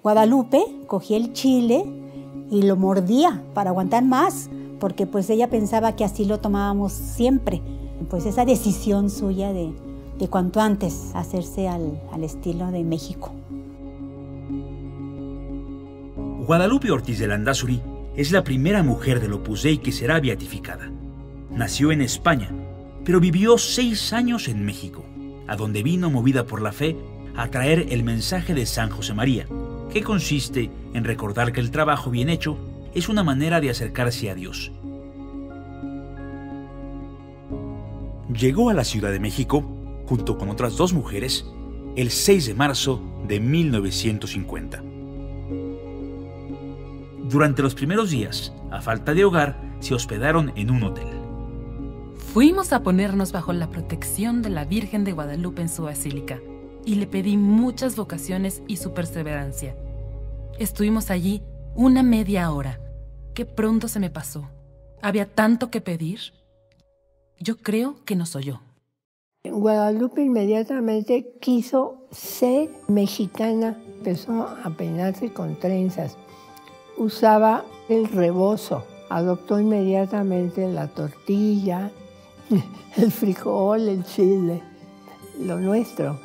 Guadalupe cogía el chile y lo mordía para aguantar más, porque pues ella pensaba que así lo tomábamos siempre. Pues esa decisión suya de cuanto antes hacerse al estilo de México. Guadalupe Ortiz de Landázuri es la primera mujer del Opus Dei que será beatificada. Nació en España, pero vivió 6 años en México, a donde vino movida por la fe a traer el mensaje de San José María, que consiste en recordar que el trabajo bien hecho es una manera de acercarse a Dios. Llegó a la Ciudad de México, junto con otras 2 mujeres, el 6 de marzo de 1950. Durante los primeros días, a falta de hogar, se hospedaron en un hotel. Fuimos a ponernos bajo la protección de la Virgen de Guadalupe en su basílica y le pedí muchas vocaciones y su perseverancia. Estuvimos allí una media hora. Qué pronto se me pasó. Había tanto que pedir. Yo creo que nos oyó. Guadalupe inmediatamente quiso ser mexicana. Empezó a peinarse con trenzas. Usaba el rebozo. Adoptó inmediatamente la tortilla, el frijol, el chile, lo nuestro.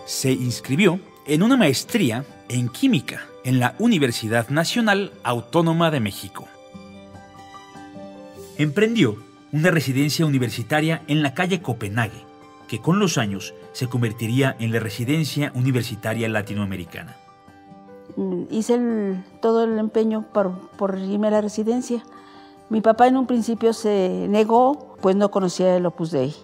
Se inscribió en una maestría en química en la Universidad Nacional Autónoma de México. Emprendió una residencia universitaria en la calle Copenhague, que con los años se convertiría en la Residencia Universitaria Latinoamericana. Hice todo el empeño por irme a la residencia. Mi papá en un principio se negó, pues no conocía el Opus Dei.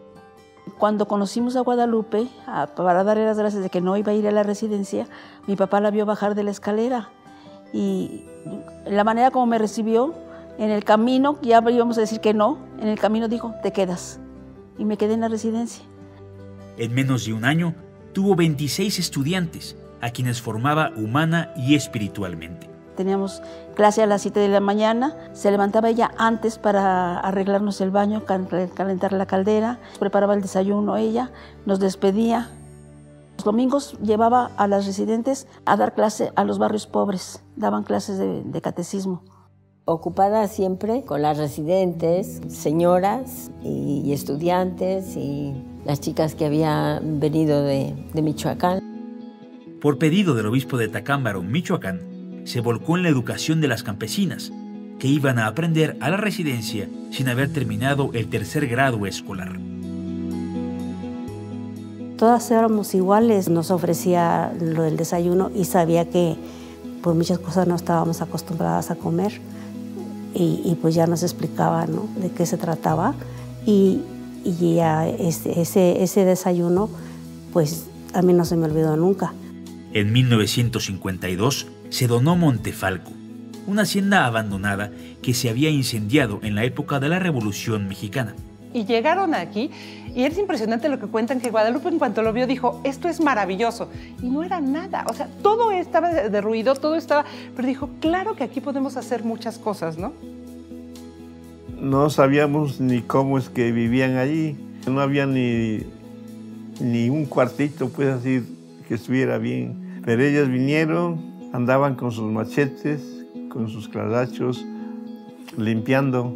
Cuando conocimos a Guadalupe, para darle las gracias de que no iba a ir a la residencia, mi papá la vio bajar de la escalera. Y la manera como me recibió, en el camino, ya íbamos a decir que no, en el camino dijo, te quedas. Y me quedé en la residencia. En menos de un año, tuvo 26 estudiantes, a quienes formaba humana y espiritualmente. Teníamos clase a las 7 de la mañana, se levantaba ella antes para arreglarnos el baño, calentar la caldera, preparaba el desayuno ella, nos despedía. Los domingos llevaba a las residentes a dar clase a los barrios pobres, daban clases de catecismo. Ocupada siempre con las residentes, señoras y estudiantes y las chicas que habían venido de Michoacán. Por pedido del obispo de Tacámbaro, Michoacán, se volcó en la educación de las campesinas, que iban a aprender a la residencia sin haber terminado el 3er grado escolar. Todas éramos iguales, nos ofrecía lo del desayuno y sabía que pues muchas cosas no estábamos acostumbradas a comer y pues ya nos explicaba, ¿no?, de qué se trataba y ya ese desayuno pues a mí no se me olvidó nunca. En 1952 se donó Montefalco, una hacienda abandonada que se había incendiado en la época de la Revolución Mexicana. Y llegaron aquí y es impresionante lo que cuentan, que Guadalupe en cuanto lo vio dijo, esto es maravilloso. Y no era nada, o sea, todo estaba derruido, todo estaba... Pero dijo, claro que aquí podemos hacer muchas cosas, ¿no? No sabíamos ni cómo es que vivían allí. No había ni un cuartito, pues así, que estuviera bien. Pero ellas vinieron, andaban con sus machetes, con sus clarachos, limpiando.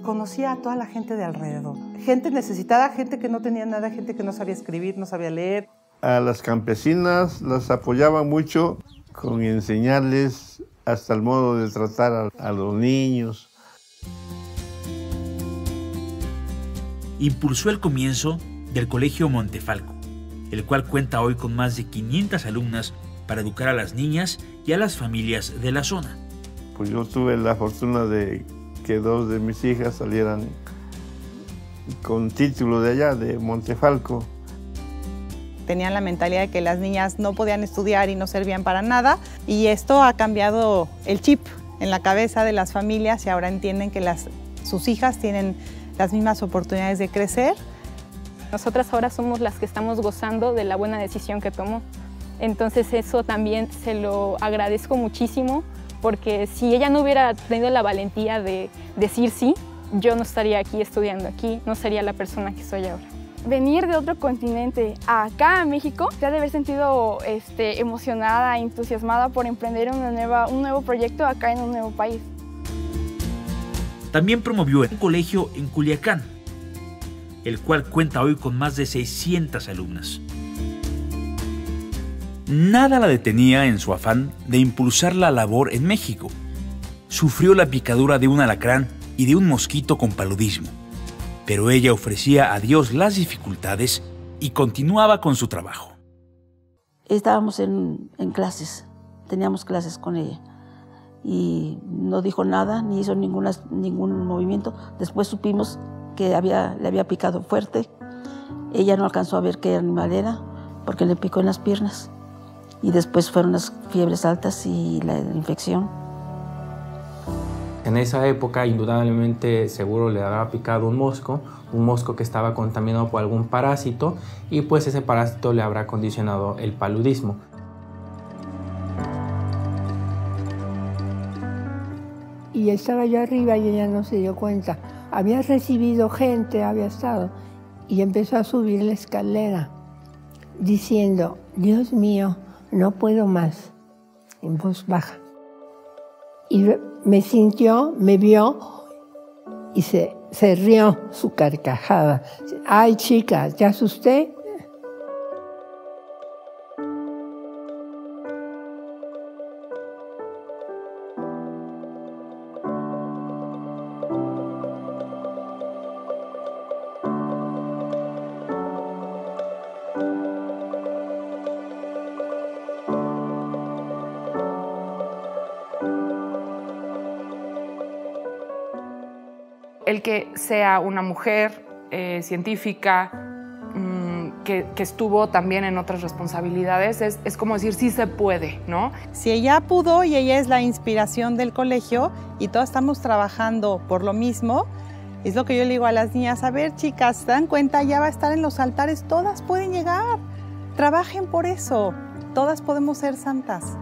Conocía a toda la gente de alrededor. Gente necesitada, gente que no tenía nada, gente que no sabía escribir, no sabía leer. A las campesinas las apoyaba mucho con enseñarles hasta el modo de tratar a los niños. Impulsó el comienzo del Colegio Montefalco, el cual cuenta hoy con más de 500 alumnas para educar a las niñas y a las familias de la zona. Pues yo tuve la fortuna de que 2 de mis hijas salieran con título de allá, de Montefalco. Tenían la mentalidad de que las niñas no podían estudiar y no servían para nada, y esto ha cambiado el chip en la cabeza de las familias y ahora entienden que sus hijas tienen las mismas oportunidades de crecer. Nosotras ahora somos las que estamos gozando de la buena decisión que tomó. Entonces eso también se lo agradezco muchísimo, porque si ella no hubiera tenido la valentía de decir sí, yo no estaría aquí estudiando aquí, no sería la persona que soy ahora. venir de otro continente a acá a México, se ha de haber sentido emocionada, entusiasmada por emprender un nuevo proyecto acá en un nuevo país. También promovió un colegio en Culiacán, el cual cuenta hoy con más de 600 alumnas. Nada la detenía en su afán de impulsar la labor en México. Sufrió la picadura de un alacrán y de un mosquito con paludismo, pero ella ofrecía a Dios las dificultades y continuaba con su trabajo. Estábamos en clases, teníamos clases con ella y no dijo nada, ni hizo ningún movimiento. Después supimos que le había picado fuerte. Ella no alcanzó a ver qué animal era porque le picó en las piernas. Y después fueron las fiebres altas y la infección. En esa época, indudablemente, seguro le había picado un mosco que estaba contaminado por algún parásito, y pues ese parásito le habrá condicionado el paludismo. Y estaba yo arriba y ella no se dio cuenta. Había recibido gente, había estado, y empezó a subir la escalera, diciendo, Dios mío, no puedo más, en voz baja. Y me sintió, me vio y se rió su carcajada. Ay, chica, ¿te asusté? El que sea una mujer científica que estuvo también en otras responsabilidades es como decir, sí se puede, ¿no? Si ella pudo y ella es la inspiración del colegio y todos estamos trabajando por lo mismo, es lo que yo le digo a las niñas, a ver chicas, ¿se dan cuenta? Ya va a estar en los altares, todas pueden llegar, trabajen por eso, todas podemos ser santas.